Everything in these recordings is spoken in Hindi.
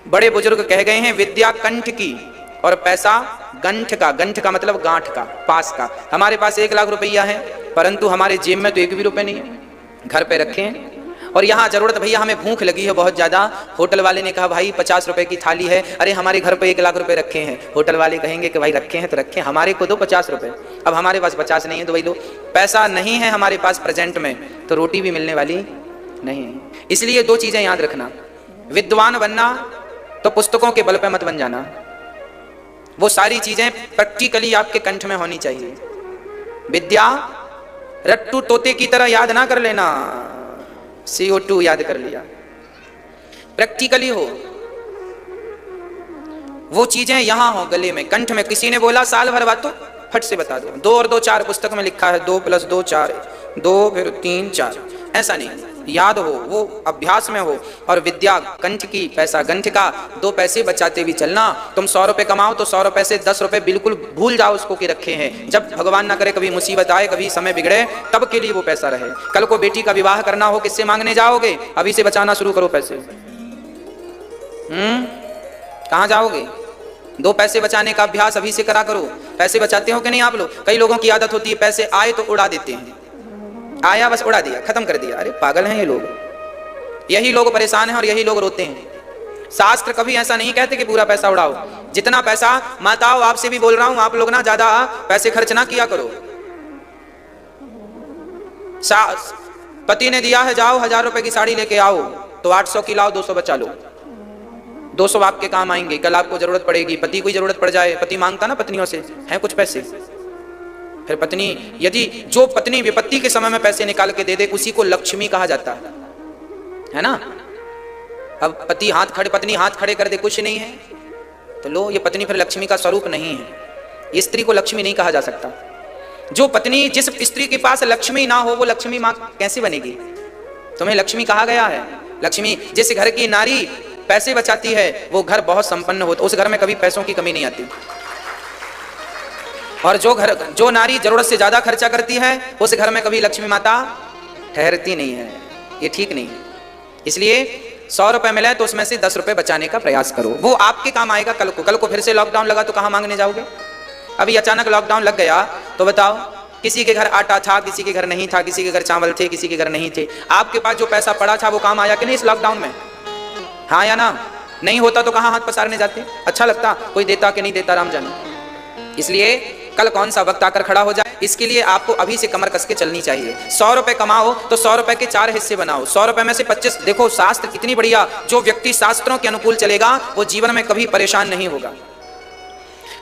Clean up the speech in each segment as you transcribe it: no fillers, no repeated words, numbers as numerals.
बड़े बुजुर्ग कह गए हैं विद्या कंठ की और पैसा गंठ का। गंठ का मतलब गांठ का, पास का। हमारे पास 1 लाख रुपया है परंतु हमारे जेब में तो 1 भी रुपए नहीं है, घर पे रखे हैं। और यहाँ जरूरत, भैया हमें भूख लगी है बहुत ज्यादा, होटल वाले ने कहा भाई 50 रुपए की थाली है, अरे हमारे घर पे 1 लाख रुपए रखे हैं। होटल वाले कहेंगे कि भाई रखे हैं तो रखे, हमारे को दो 50 रुपए। अब हमारे पास 50 नहीं है तो भाई लो, पैसा नहीं है हमारे पास प्रेजेंट में तो रोटी भी मिलने वाली नहीं है। इसलिए 2 चीजें याद रखना, विद्वान बनना तो पुस्तकों के बल पे मत बन जाना, वो सारी चीजें प्रैक्टिकली आपके कंठ में होनी चाहिए। विद्या रट्टू तोते की तरह याद ना कर लेना, CO2 याद कर लिया, प्रैक्टिकली हो, वो चीजें यहां हो गले में, कंठ में। किसी ने बोला साल भर बात तो फट से बता दो, 2 और 2 4 पुस्तक में लिखा है, 2 + 2 4, 2 फिर 3 4, ऐसा नहीं, याद हो, वो अभ्यास में हो। और विद्या कंठ की, पैसा गंठ का, 2 पैसे बचाते भी चलना। तुम 100 रुपए कमाओ तो 100 रुपए से 10 रुपए बिल्कुल भूल जाओ उसको कि रखे हैं, जब भगवान ना करे कभी मुसीबत आए, कभी समय बिगड़े, तब के लिए वो पैसा रहे। कल को बेटी का विवाह करना हो, किससे मांगने जाओगे? अभी से बचाना शुरू करो पैसे। कहाँ जाओगे? 2 पैसे बचाने का अभ्यास अभी से करा करो। पैसे बचाते हो कि नहीं आप लोग? कई लोगों की आदत होती है पैसे आए तो उड़ा देते हैं, आया बस उड़ा दिया, खत्म कर दिया। अरे पागल हैं ये लोग, यही लोग परेशान हैं और यही लोग रोते हैं। शास्त्र कभी ऐसा नहीं कहते कि पूरा पैसा उड़ाओ। जितना पैसा, माताओं आपसे भी बोल रहा हूं, आप लोग ना ज्यादा पैसे खर्च ना किया करो। पति ने दिया है जाओ 1000 रुपए की साड़ी लेके आओ, तो 800 की लाओ, 200 बचा लो, 200 आपके काम आएंगे, कल आपको जरूरत पड़ेगी, पति को जरूरत पड़ जाए। पति मांगता ना पत्नियों से, है कुछ पैसे, फिर पत्नी, यदि जो पत्नी विपत्ति के समय में पैसे निकाल के दे दे उसी को लक्ष्मी कहा जाता है ना। अब पति हाथ खड़े, पत्नी हाथ खड़े कर दे कुछ नहीं है तो लो, ये पत्नी फिर लक्ष्मी का स्वरूप नहीं है, ये स्त्री को लक्ष्मी नहीं कहा जा सकता। जो पत्नी, जिस स्त्री के पास लक्ष्मी ना हो वो लक्ष्मी माँ कैसे बनेगी? तुम्हें लक्ष्मी कहा गया है। लक्ष्मी, जिस घर की नारी पैसे बचाती है वो घर बहुत संपन्न होता, उस घर में कभी पैसों की कमी नहीं आती। और जो नारी जरूरत से ज्यादा खर्चा करती है उस घर में कभी लक्ष्मी माता ठहरती नहीं है, ये ठीक नहीं है। इसलिए 100 रुपए मिले तो उसमें से 10 रुपए बचाने का प्रयास करो, वो आपके काम आएगा कल को। कल को फिर से लॉकडाउन लगा तो कहाँ मांगने जाओगे? अभी अचानक लॉकडाउन लग गया तो बताओ, किसी के घर आटा था, किसी के घर नहीं था, किसी के घर चावल थे, किसी के घर नहीं थे। आपके पास जो पैसा पड़ा था वो काम आया कि नहीं इस लॉकडाउन में? हाँ या ना? नहीं होता तो कहाँ हाथ पसारने जाते? अच्छा लगता? कोई देता कि नहीं देता राम जाने। इसलिए कल कौन सा वक्त आकर खड़ा हो जाए, इसके लिए आपको अभी से कमर कस के चलनी चाहिए। 100 रुपए कमाओ तो 100 रुपए के 4 हिस्से बनाओ। 100 रुपए में से 25, देखो शास्त्र कितनी बढ़िया, जो व्यक्ति शास्त्रों के अनुकूल चलेगा वो जीवन में कभी परेशान नहीं होगा।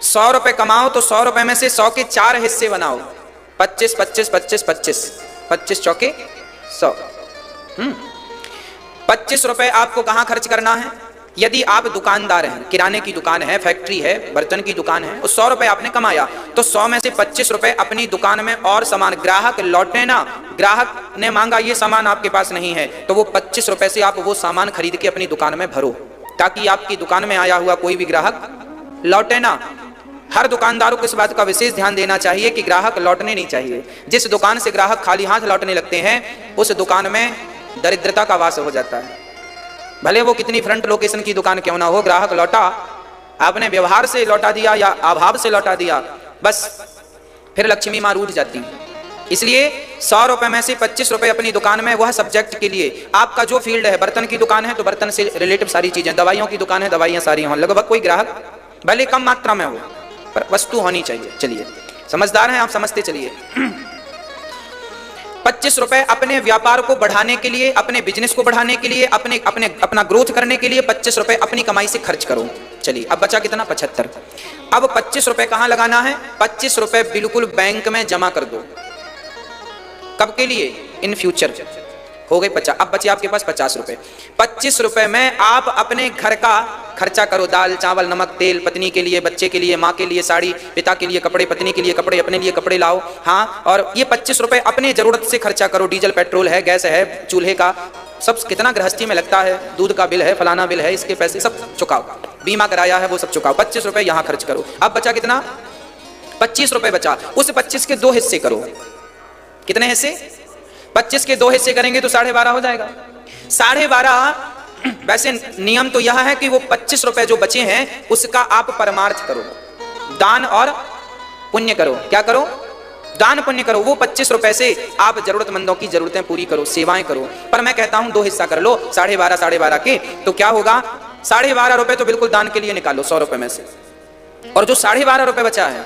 100 रुपए कमाओ तो 100 रुपए में से 100 के 4 हिस्से बनाओ, 25 25 25 25, 25 चौके 100। 25 रुपए आपको कहां खर्च करना है? यदि आप दुकानदार हैं, किराने की दुकान है, फैक्ट्री है, बर्तन की दुकान है, उस 100 रुपए आपने कमाया तो 100 में से 25 रुपए अपनी दुकान में और सामान, ग्राहक लौटे ना, ग्राहक ने मांगा ये सामान आपके पास नहीं है तो वो 25 रुपए से आप वो सामान खरीद के अपनी दुकान में भरो, ताकि आपकी दुकान में आया हुआ कोई भी ग्राहक लौटे ना। हर दुकानदारों को इस बात का विशेष ध्यान देना चाहिए कि ग्राहक लौटने नहीं चाहिए। जिस दुकान से ग्राहक खाली हाथ लौटने लगते हैं उस दुकान में दरिद्रता का वास हो जाता है। भले वो कितनी फ्रंट लोकेशन की दुकान क्यों ना हो, ग्राहक लौटा, आपने व्यवहार से लौटा दिया या अभाव से लौटा दिया, बस फिर लक्ष्मी मां रूठ जाती है। इसलिए 100 रुपए में से 25 रुपए अपनी दुकान में, वह सब्जेक्ट के लिए। आपका जो फील्ड है, बर्तन की दुकान है तो बर्तन से रिलेटिव सारी चीजें, दवाइयों की दुकान है दवाइयां सारी हों, लगभग कोई ग्राहक भले कम मात्रा में हो पर वस्तु होनी चाहिए। चलिए समझदार हैं आप, समझते चलिए। 25 रुपए अपने व्यापार को बढ़ाने के लिए, अपने बिजनेस को बढ़ाने के लिए, अपना ग्रोथ करने के लिए 25 रुपए अपनी कमाई से खर्च करो। चलिए अब बचा कितना? 75। अब 25 रुपए कहां लगाना है? 25 रुपए बिल्कुल बैंक में जमा कर दो। कब के लिए? In future. हो गए 50। अब बचे आपके पास 50 रुपए। 25 रुपए में आप अपने घर का खर्चा करो, दाल चावल नमक तेल, पत्नी के लिए, बच्चे के लिए, माँ के लिए साड़ी, पिता के लिए कपड़े, पत्नी के लिए कपड़े, अपने लिए कपड़े लाओ। हाँ, और ये 25 रुपए अपने जरूरत से खर्चा करो। डीजल पेट्रोल है, गैस है, चूल्हे का सब कितना गृहस्थी में लगता है, दूध का बिल है, फलाना बिल है, इसके पैसे सब चुकाओ, बीमा कराया है वो सब चुकाओ। 25 रुपए यहाँ खर्च करो। अब बचा कितना? 25 रुपए बचा। उस 25 के 2 हिस्से करो। कितने हिस्से? 25 के 2 हिस्से करेंगे तो 12.5 हो जाएगा। 12.5 वैसे नियम तो यह है कि वो 25 रुपए जो बचे हैं उसका आप परमार्थ करो, दान और पुण्य करो। क्या करो? दान पुण्य करो। वो 25 रुपए से आप जरूरतमंदों की जरूरतें पूरी करो, सेवाएं करो। पर मैं कहता हूं 2 हिस्सा कर लो, 12.5 के। तो क्या होगा? 12.5 रुपए तो बिल्कुल दान के लिए निकालो 100 रुपए में से, और जो 12.5 रुपए बचा है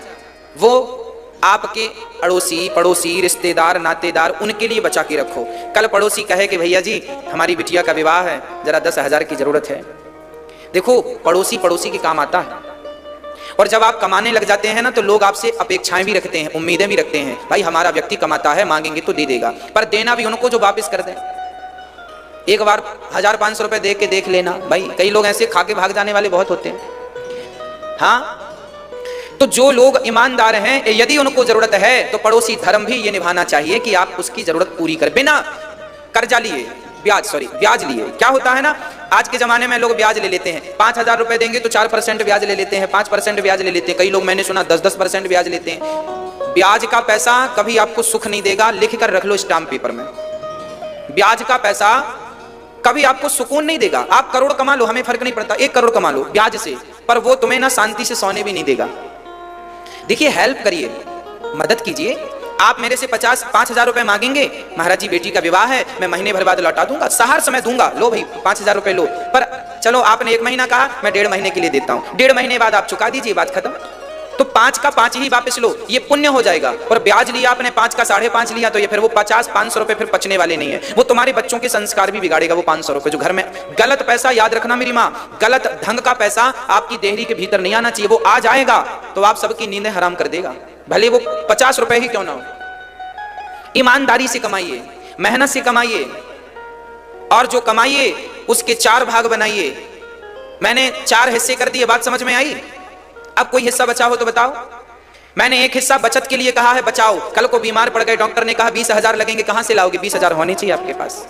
वो आपके अड़ोसी पड़ोसी रिश्तेदार नातेदार उनके लिए बचा के रखो। कल पड़ोसी कहे कि भैया जी हमारी बिटिया का विवाह है, जरा 10,000 की जरूरत है। देखो पड़ोसी पड़ोसी के काम आता है। और जब आप कमाने लग जाते हैं ना तो लोग आपसे अपेक्षाएं भी रखते हैं, उम्मीदें भी रखते हैं, भाई हमारा व्यक्ति कमाता है, मांगेंगे तो दे देगा। पर देना भी उनको जो वापस कर दें। एक बार 1,500 रुपए दे के देख लेना। भाई कई लोग ऐसे खा के भाग जाने वाले बहुत होते हैं। हाँ, तो जो लोग ईमानदार हैं यदि उनको जरूरत है तो पड़ोसी धर्म भी ये निभाना चाहिए कि आप उसकी जरूरत पूरी करें बिना कर्जा लिए, ब्याज लिए। क्या होता है ना, आज के जमाने में लोग ब्याज ले लेते हैं। 5,000 रुपए देंगे तो 4% ब्याज ले लेते हैं, 5% ब्याज ले लेते हैं। कई लोग मैंने सुना 10% ब्याज लेते हैं। ब्याज का पैसा कभी आपको सुख नहीं देगा, लिख कर रख लो स्टाम्प पेपर में। ब्याज का पैसा कभी आपको सुकून नहीं देगा। आप करोड़ कमा लो, हमें फर्क नहीं पड़ता, 1 करोड़ कमा लो ब्याज से, पर वो तुम्हें ना शांति से सोने भी नहीं देगा। देखिए हेल्प करिए, मदद कीजिए। आप मेरे से 5,000 रुपए मांगेंगे, महाराज जी बेटी का विवाह है, मैं महीने भर बाद लौटा दूंगा, सहार समय दूंगा, लो भाई 5,000 रुपए लो। पर चलो आपने 1 महीना कहा, मैं 1.5 महीने के लिए देता हूं, 1.5 महीने बाद आप चुका दीजिए, बात खत्म। तो 5 का 5 ही वापस लो, ये पुण्य हो जाएगा। और ब्याज लिया आपने 5 का 5.5 लिया तो ये फिर वो 500 रुपए फिर पचने वाले नहीं है। वो तुम्हारे बच्चों के संस्कार भी बिगाड़ेगा। वो 500 रुपए जो घर में गलत पैसा, याद रखना मेरी माँ, गलत ढंग का पैसा आपकी देहरी के भीतर नहीं आना चाहिए। वो आ जाएगा तो आप सबकी नींदें हराम कर देगा, भले वो 50 रुपए ही क्यों ना हो। ईमानदारी से कमाइए, मेहनत से कमाइए, और जो कमाइए उसके 4 भाग बनाइए। मैंने 4 हिस्से कर दिए, बात समझ में आई? अब कोई हिस्सा बचा हो तो बताओ। मैंने एक हिस्सा बचत के लिए कहा है, बचाओ। कल को बीमार पड़ गए, डॉक्टर ने कहा 20,000 लगेंगे, कहां से लाओगे? 20,000 होने चाहिए आपके पास।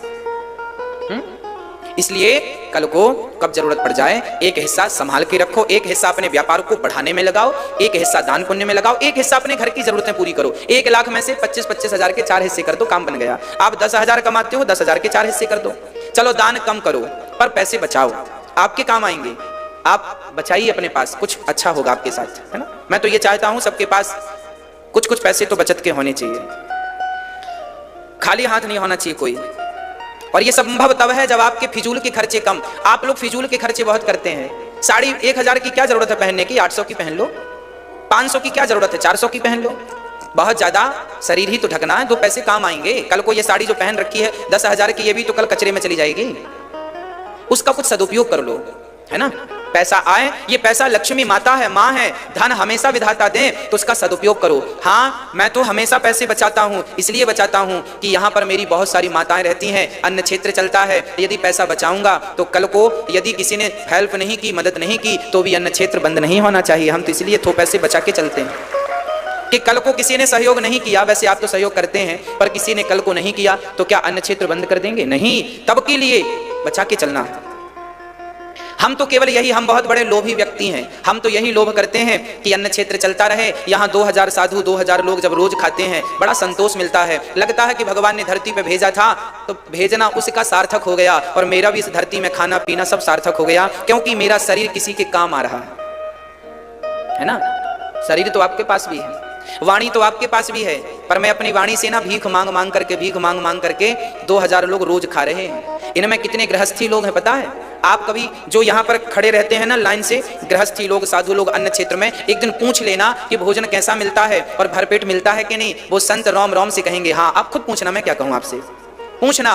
इसलिए कल को कब जरूरत पड़ जाए एक हिस्सा संभाल के रखो, एक हिस्सा अपने व्यापार को बढ़ाने में लगाओ, एक हिस्सा दान पुण्य में लगाओ, एक हिस्सा अपने घर की जरूरतें पूरी करो। 1 लाख में से 25-25 हजार के 4 हिस्से कर दो, काम बन गया। आप 10,000 कमाते हो, 10,000 के 4 हिस्से कर दो। चलो दान कम करो पर पैसे बचाओ, आपके काम आएंगे। आप बचाइए अपने पास, कुछ अच्छा होगा आपके साथ, है ना। मैं तो ये चाहता हूं सबके पास कुछ पैसे तो बचत के होने चाहिए, खाली हाथ नहीं होना चाहिए कोई। और ये संभव तब है जब आपके फिजूल के खर्चे कम। आप लोग फिजूल के खर्चे बहुत करते हैं। साड़ी 1,000 की क्या जरूरत है पहनने की? 800 की पहन लो। 500 की क्या जरूरत है? 400 की पहन लो। बहुत ज्यादा शरीर ही तो ढकना है, 2 पैसे काम आएंगे। कल को ये साड़ी जो पहन रखी है 10,000 की, ये भी तो कल कचरे में चली जाएगी। उसका कुछ सदुपयोग कर लो, है ना। पैसा आए, ये पैसा लक्ष्मी माता है, माँ है, धन हमेशा विधाता दे, तो उसका सदुपयोग करो। हाँ, मैं तो हमेशा पैसे बचाता हूँ, इसलिए बचाता हूँ कि यहाँ पर मेरी बहुत सारी माताएं रहती हैं, अन्न क्षेत्र चलता है। यदि पैसा बचाऊंगा तो कल को यदि किसी ने हेल्प नहीं की, मदद नहीं की, तो भी अन्न क्षेत्र बंद नहीं होना चाहिए। हम तो इसलिए 2 पैसे बचा के चलते हैं कि कल को किसी ने सहयोग नहीं किया, वैसे आप तो सहयोग करते हैं, पर किसी ने कल को नहीं किया तो क्या अन्न क्षेत्र बंद कर देंगे? नहीं, तब के लिए बचा के चलना। हम तो केवल यही, हम बहुत बड़े लोभी व्यक्ति हैं। हम तो यही लोभ करते हैं कि अन्न क्षेत्र चलता रहे। यहाँ 2,000 साधु, 2,000 लोग जब रोज खाते हैं बड़ा संतोष मिलता है। लगता है कि भगवान ने धरती पे भेजा था तो भेजना उसका सार्थक हो गया, और मेरा भी इस धरती में खाना पीना सब सार्थक हो गया, क्योंकि मेरा शरीर किसी के काम आ रहा है ना। शरीर तो आपके पास भी है, वाणी तो आपके पास भी है, पर मैं अपनी वाणी से ना भीख मांग मांग करके 2,000 लोग रोज खा रहे हैं। इनमें कितने गृहस्थी लोग हैं पता है? आप कभी जो यहाँ पर खड़े रहते हैं ना लाइन से, गृहस्थी लोग, साधु लोग अन्न क्षेत्र में, एक दिन पूछ लेना कि भोजन कैसा मिलता है और भरपेट मिलता है कि नहीं। वो संत रोम रोम से कहेंगे हाँ। आप खुद पूछना, मैं क्या कहूँ आपसे, पूछना।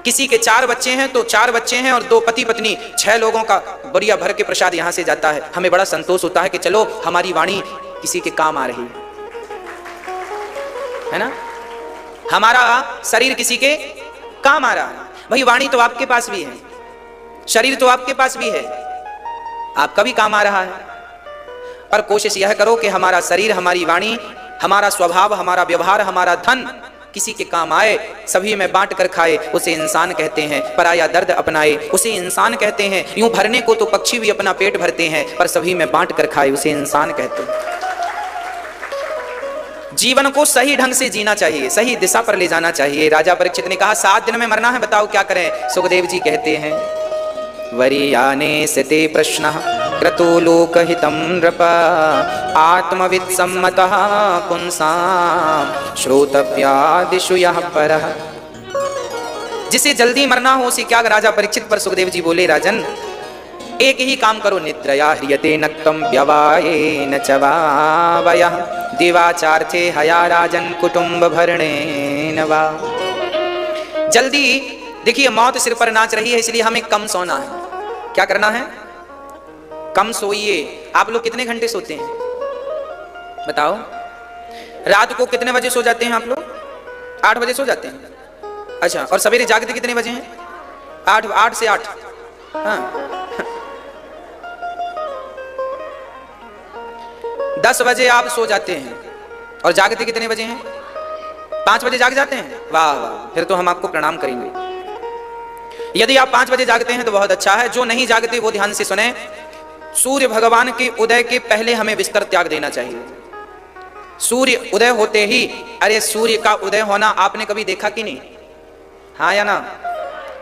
किसी के 4 बच्चे हैं तो 4 बच्चे हैं और 2 पति पत्नी, 6 लोगों का बढ़िया भर के प्रसाद यहाँ से जाता है। हमें बड़ा संतोष होता है कि चलो हमारी वाणी किसी के काम आ रही है ना, हमारा शरीर किसी के काम आ रहा है। भाई वाणी तो आपके पास भी है, शरीर तो आपके पास भी है, आपका भी काम आ रहा है। पर कोशिश यह करो कि हमारा शरीर, हमारी वाणी, हमारा स्वभाव, हमारा व्यवहार, हमारा धन किसी के काम आए। सभी में बांट कर खाए उसे इंसान कहते हैं, पराया दर्द अपनाए उसे इंसान कहते हैं। यूं भरने को तो पक्षी भी अपना पेट भरते हैं, पर सभी में बांट कर खाए उसे इंसान कहते हैं। जीवन को सही ढंग से जीना चाहिए, सही दिशा पर ले जाना चाहिए। राजा परीक्षित ने कहा 7 दिन में मरना है, बताओ क्या करें? सुखदेव जी कहते हैं वरीयाने सते प्रश्नः क्रतो लोकहितं नृप आत्मवित् सम्मतः पुंसां श्रोतव्यादिषु यः परः। जिसे जल्दी मरना हो उसे क्या राजा परीक्षित पर सुखदेव जी बोले, राजन एक ही काम करो, निद्रया ह्रियते नक्तं व्यवायेन च वावयः दिवाचार्थे हया राजन कुटुंब भरणेन वा। जल्दी देखिए मौत सिर पर नाच रही है, इसलिए हमें कम सोना है। क्या करना है? कम सोइए। आप लोग कितने घंटे सोते हैं बताओ? रात को कितने बजे सो जाते हैं आप लोग? 8 बजे सो जाते हैं। अच्छा, और सवेरे जागते कितने बजे हैं? 8 से 8। हाँ 10 बजे आप सो जाते हैं और जागते कितने बजे हैं? 5 बजे जाग जाते हैं। वाह वाह, फिर तो हम आपको प्रणाम करेंगे। यदि आप 5 बजे जागते हैं तो बहुत अच्छा है। जो नहीं जागते वो ध्यान से सुने। सूर्य भगवान के उदय के पहले हमें बिस्तर त्याग देना चाहिए। सूर्य उदय होते ही, अरे सूर्य का उदय होना आपने कभी देखा कि नहीं? हाँ या ना?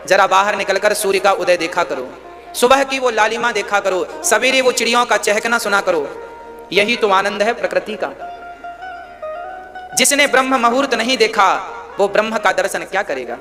जरा बाहर निकलकर सूर्य का उदय देखा करो, सुबह की वो लालिमा देखा करो, सवेरे वो चिड़ियों का चहकना सुना करो। यही तो आनंद है प्रकृति का। जिसने ब्रह्म मुहूर्त नहीं देखा वो ब्रह्म का दर्शन क्या करेगा?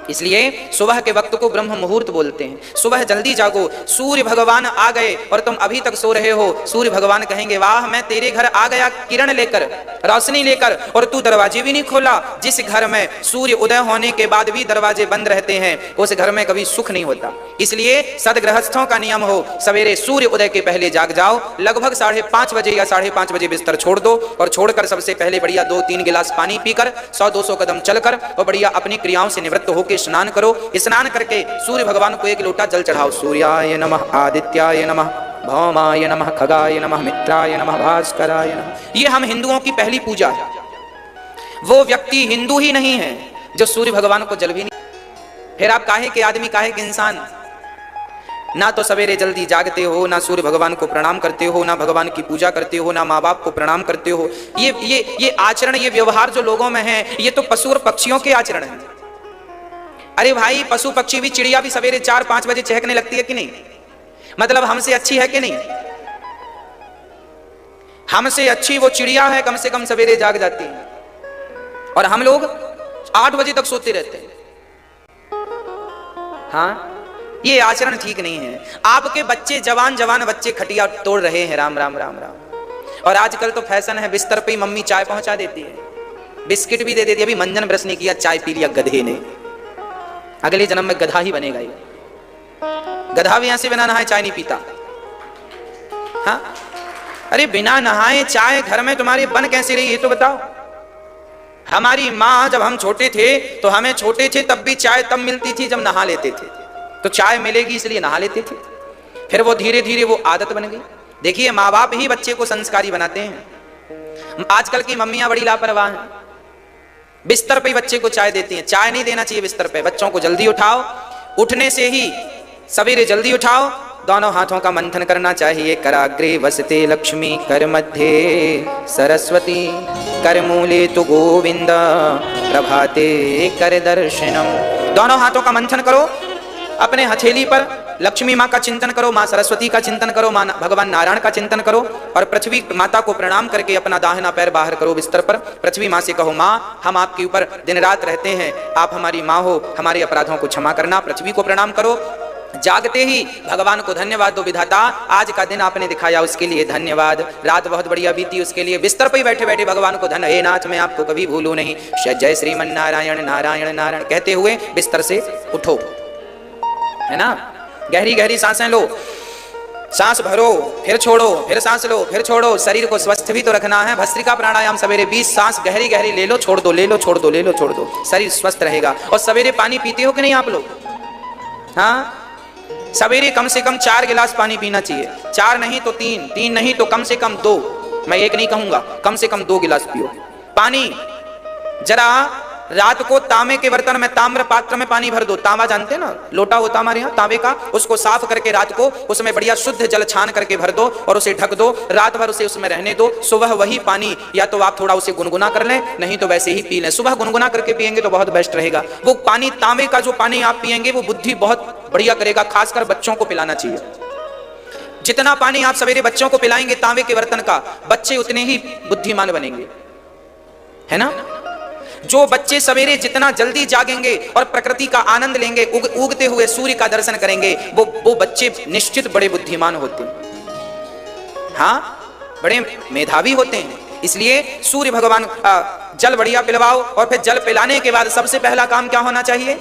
इसलिए सुबह के वक्त को ब्रह्म मुहूर्त बोलते हैं। सुबह जल्दी जागो। सूर्य भगवान आ गए और तुम अभी तक सो रहे हो। सूर्य भगवान कहेंगे, वाह मैं तेरे घर आ गया किरण लेकर, रोशनी लेकर, और तू दरवाजे भी नहीं खोला। जिस घर में सूर्य उदय होने के बाद भी दरवाजे बंद रहते हैं उस घर में कभी सुख नहीं होता। इसलिए सदगृहस्थों का नियम हो, सवेरे सूर्य उदय के पहले जाग जाओ। लगभग 5:30 बजे या 5:30 बजे बिस्तर छोड़ दो और छोड़कर सबसे पहले बढ़िया 2-3 गिलास पानी पीकर 100-200 कदम चलकर और बढ़िया अपनी क्रियाओं से निवृत्त होकर स्नान करो। स्नान करके सूर्य भगवान को 1 लोटा जल चढ़ाओ। सूर्याय नमः, आदित्याय नमः, भौमाय नमः, खगाय नमः, मित्राय नमः, भास्कराय नमः। ये हम हिंदुओं की पहली पूजा है। वो व्यक्ति हिंदू ही नहीं है जो सूर्य भगवान को जल भी नहीं। फिर आप काहे के आदमी, काहे के इंसान? ना तो सवेरे जल्दी जागते हो, ना सूर्य भगवान को प्रणाम करते हो, ना भगवान की पूजा करते हो, ना माँ बाप को प्रणाम करते हो। ये आचरण, ये व्यवहार जो लोगों में है, ये तो पशु और पक्षियों के आचरण है। अरे भाई, पशु पक्षी भी, चिड़िया भी सवेरे 4-5 बजे चहकने लगती है कि नहीं? मतलब हमसे अच्छी है कि नहीं? हमसे अच्छी वो चिड़िया है, कम से कम सवेरे जाग जाती है, और हम लोग 8 बजे तक सोते रहते हैं। हाँ, ये आचरण ठीक नहीं है। आपके बच्चे, जवान बच्चे खटिया तोड़ रहे हैं। राम राम राम राम। और आजकल तो फैशन है, बिस्तर पे ही मम्मी चाय पहुंचा देती है, बिस्किट भी दे देती है। अभी मंजन ब्रश नहीं किया, चाय पी लिया गधे ने। अगले जन्म में गधा ही बनेगा ये। गधा भी ऐसे बिना नहाए चाय नहीं पीता। हाँ, अरे बिना नहाए चाय घर में तुम्हारी बन कैसे रही, ये तो बताओ। हमारी माँ जब हम छोटे थे तो हमें छोटे थे तब भी चाय तब मिलती थी जब नहा लेते थे। तो चाय मिलेगी इसलिए नहा लेते थे। फिर वो धीरे धीरे वो आदत बन गई। देखिए, माँ बाप ही बच्चे को संस्कारी बनाते हैं। आजकल की मम्मियां बड़ी लापरवाह हैं, बिस्तर पे बच्चे को चाय देती हैं। चाय नहीं देना चाहिए बिस्तर पे। बच्चों को जल्दी उठाओ, उठने से ही सवेरे जल्दी उठाओ, दोनों हाथों का मंथन करना चाहिए। कराग्रे वसते लक्ष्मी, कर मध्य सरस्वती, कर मूले तो गोविंद, प्रभाते कर दर्शनम। दोनों हाथों का मंथन करो, अपने हथेली पर लक्ष्मी माँ का चिंतन करो, माँ सरस्वती का चिंतन करो, माँ भगवान नारायण का चिंतन करो, और पृथ्वी माता को प्रणाम करके अपना दाहिना पैर बाहर करो बिस्तर पर। पृथ्वी माँ से कहो, माँ हम आपके ऊपर दिन रात रहते हैं, आप हमारी माँ हो, हमारे अपराधों को क्षमा करना। पृथ्वी को प्रणाम करो। जागते ही भगवान को धन्यवाद दो, विधाता आज का दिन आपने दिखाया उसके लिए धन्यवाद। रात बहुत बढ़िया बीती उसके लिए। बिस्तर पर ही बैठे बैठे भगवान को धन्य, हे नाथ मैं आपको कभी भूलूं नहीं, जय श्रीमन नारायण नारायण नारायण कहते हुए बिस्तर से उठो, है ना। गहरी गहरी सांसें लो, सांस भरो फिर छोड़ो, फिर सांस लो फिर छोड़ो। शरीर को स्वस्थ भी तो रखना है। भस्त्रिका प्राणायाम सवेरे 20 सांस गहरी गहरी ले लो, छोड़ दो, ले लो, छोड़ दो, ले लो, छोड़ दो, शरीर स्वस्थ रहेगा। और सवेरे पानी पीते हो कि नहीं आप लोग? हाँ, सवेरे कम से कम 4 गिलास पानी पीना चाहिए। 4 नहीं तो 3, 3 नहीं तो कम से कम 2, मैं 1 नहीं कहूंगा, कम से कम 2 गिलास पियो पानी। जरा रात को तांबे के बर्तन में, ताम्र पात्र में पानी भर दो। तांबा जानते हैं ना, लोटा होता हमारे यहाँ तांबे का, उसको साफ करके रात को उसमें बढ़िया शुद्ध जल छान करके भर दो और उसे ढक दो, रात भर उसे उसमें रहने दो। सुबह वही पानी या तो आप थोड़ा उसे गुनगुना कर लें, नहीं तो वैसे ही पी लें। सुबह गुनगुना करके पिएंगे तो बहुत बेस्ट रहेगा। वो पानी, तांबे का जो पानी आप पिएंगे वो बुद्धि बहुत बढ़िया करेगा। खासकर बच्चों को पिलाना चाहिए। जितना पानी आप सवेरे बच्चों को पिलाएंगे तांबे के बर्तन का, बच्चे उतने ही बुद्धिमान बनेंगे, है ना। जो बच्चे सवेरे जितना जल्दी जागेंगे और प्रकृति का आनंद लेंगे, उगते हुए सूर्य का दर्शन करेंगे, वो बच्चे निश्चित बड़े बुद्धिमान होते हैं, हाँ, बड़े मेधावी होते हैं। इसलिए सूर्य भगवान जल बढ़िया पिलवाओ और फिर जल पिलाने के बाद सबसे पहला काम क्या होना चाहिए?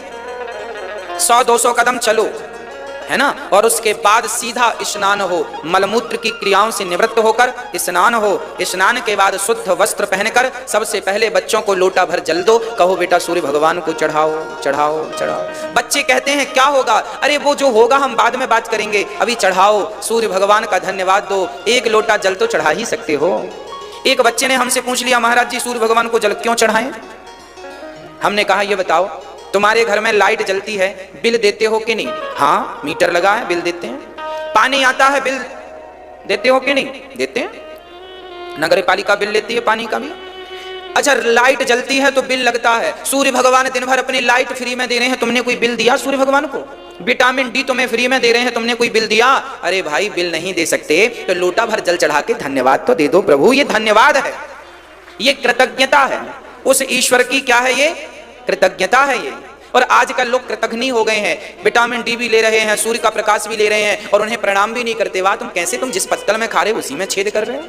100-200 कदम चलो, है ना, और उसके बाद सीधा स्नान हो, मलमूत्र की क्रियाओं से निवृत्त होकर स्नान हो। स्नान के बाद शुद्ध वस्त्र पहनकर सबसे पहले बच्चों को लोटा भर जल दो, कहो बेटा सूर्य भगवान को चढ़ाओ चढ़ाओ चढ़ाओ। बच्चे कहते हैं क्या होगा? अरे वो जो होगा हम बाद में बात करेंगे, अभी चढ़ाओ, सूर्य भगवान का धन्यवाद दो। एक लोटा जल तो चढ़ा ही सकते हो। एक बच्चे ने हमसे पूछ लिया, महाराज जी सूर्य भगवान को जल क्यों चढ़ाएं? हमने कहा ये बताओ, तुम्हारे घर में लाइट जलती है, बिल देते हो कि नहीं? हाँ, मीटर लगा है, बिल देते हैं। पानी आता है, बिल देते हो कि नहीं? देते हैं। नगर पालिका बिल लेती है पानी का भी। अच्छा, लाइट जलती है तो बिल लगता है। सूर्य भगवान दिन भर अपनी लाइट फ्री में दे रहे हैं, तुमने कोई बिल दिया सूर्य भगवान को? विटामिन डी तुम्हें फ्री में दे रहे हैं, तुमने कोई बिल दिया? अरे भाई, बिल नहीं दे सकते तो लोटा भर जल चढ़ा के धन्यवाद तो दे दो प्रभु। ये धन्यवाद है, ये कृतज्ञता है उस ईश्वर की। क्या है ये? कृतज्ञता है ये। और आजकल लोग कृतघ्नी हो गए हैं, विटामिन डी भी ले रहे हैं, सूर्य का प्रकाश भी ले रहे हैं और उन्हें प्रणाम भी नहीं करते। वाह, तुम जिस पत्तल में खा रहे हो उसी में छेद कर रहे हो।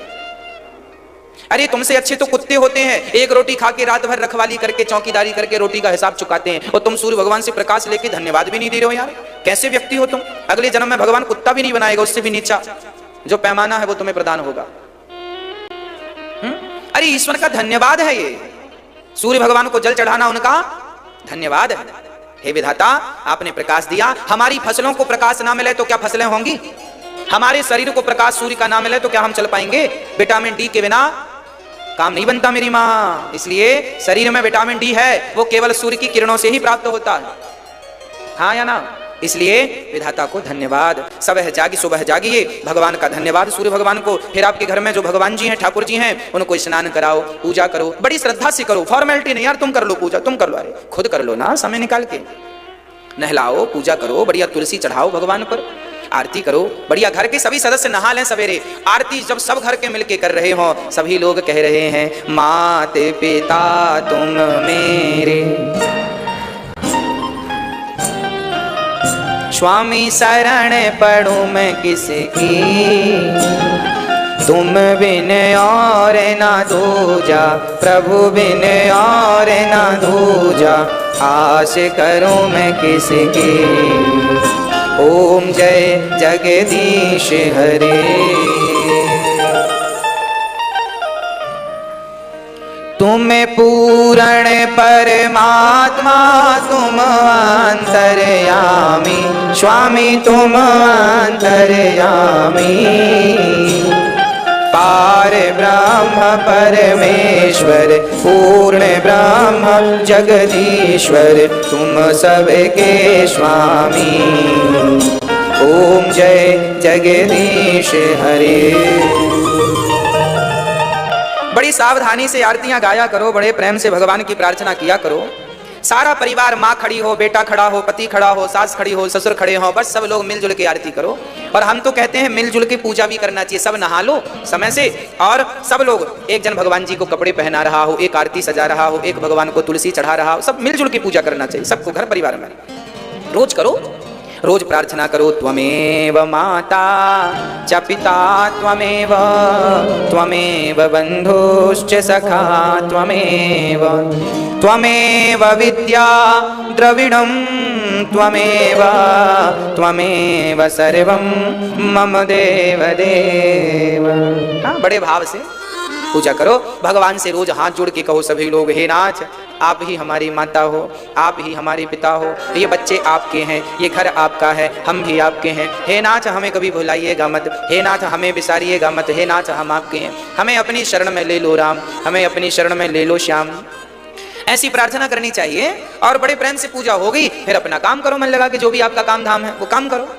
अरे तुमसे अच्छे तो कुत्ते होते हैं, एक रोटी खा के रात भर रखवाली करके चौकीदारी करके रोटी का हिसाब चुकाते हैं, और तुम सूर्य भगवान से प्रकाश लेके धन्यवाद भी नहीं दे रहे हो। यार कैसे व्यक्ति हो तुम? अगले जन्म में भगवान कुत्ता भी नहीं बनाएगा, उससे भी नीचा जो पैमाना है वो तुम्हें प्रदान होगा। अरे ईश्वर का धन्यवाद है ये, सूर्य भगवान को जल चढ़ाना उनका धन्यवाद है। हे विधाता, आपने प्रकाश दिया, हमारी फसलों को प्रकाश ना मिले तो क्या फसलें होंगी? हमारे शरीर को प्रकाश सूर्य का ना मिले तो क्या हम चल पाएंगे? विटामिन डी के बिना काम नहीं बनता मेरी माँ। इसलिए शरीर में विटामिन डी है, वो केवल सूर्य की किरणों से ही प्राप्त होता है, हाँ या ना। इसलिए विधाता को धन्यवाद। सुबह जागी, सुबह जागिए, भगवान का धन्यवाद सूर्य भगवान को। फिर आपके घर में जो भगवान जी हैं, ठाकुर जी हैं, उनको स्नान कराओ, पूजा करो, बड़ी श्रद्धा से करो, फॉर्मेलिटी नहीं यार, तुम कर लो पूजा, तुम कर लो, अरे खुद कर लो ना, समय निकाल के नहलाओ, पूजा करो, बढ़िया तुलसी चढ़ाओ भगवान पर, आरती करो, बढ़िया घर के सभी सदस्य नहा लें सवेरे। आरती जब सब घर के मिलके कर रहे हो, सभी लोग कह रहे हैं मात पिता तुम मेरे, स्वामी शरण पढ़ूं मैं किसकी, तुम बिन और ना दूजा, प्रभु बिन और ना दूजा, आस करूं मैं किसकी। ओम जय जगदीश हरे। तुम पूर्ण परमात्मा, तुम अंतर्यामी, स्वामी तुम अंतर्यामी, पार ब्रह्म परमेश्वर, पूर्ण ब्रह्म जगदीश्वर, तुम सबके स्वामी। ओम जय जगदीश हरे। बड़ी सावधानी से आरतियां गाया करो, बड़े प्रेम से भगवान की प्रार्थना किया करो। सारा परिवार, माँ खड़ी हो, बेटा खड़ा हो, पति खड़ा हो, सास खड़ी हो, ससुर खड़े हो, बस सब लोग मिलजुल के आरती करो। और हम तो कहते हैं मिलजुल के पूजा भी करना चाहिए। सब नहा लो समय से, और सब लोग, एक जन भगवान जी को कपड़े पहना रहा हो, एक आरती सजा रहा हो, एक भगवान को तुलसी चढ़ा रहा हो, सब मिलजुल के पूजा करना चाहिए सबको, घर परिवार में रोज करो। रोज प्रार्थना करो, त्वमेव माता च पिता त्वमेव, त्वमेव बंधुश्च सखा त्वमेव, त्वमेव विद्या द्रविणं त्वमेव, त्वमेव सर्वं मम देव देव। हाँ, बड़े भाव से पूजा करो। भगवान से रोज हाथ जोड़ के कहो सभी लोग, हे नाथ आप ही हमारी माता हो, आप ही हमारे पिता हो, ये बच्चे आपके हैं, ये घर आपका है, हम भी आपके हैं। हे नाथ हमें कभी भुलाइएगा मत, हे नाथ हमें बिसारिएगा मत, हे नाथ हम आपके हैं, हमें अपनी शरण में ले लो राम, हमें अपनी शरण में ले लो श्याम। ऐसी प्रार्थना करनी चाहिए और बड़े प्रेम से पूजा हो गई, फिर अपना काम करो मन लगा के, जो भी आपका काम धाम है वो काम करो।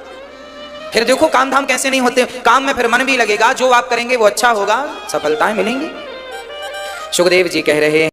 फिर देखो काम धाम कैसे नहीं होते, काम में फिर मन भी लगेगा, जो आप करेंगे वो अच्छा होगा, सफलताएं मिलेंगी। सुखदेव जी कह रहे हैं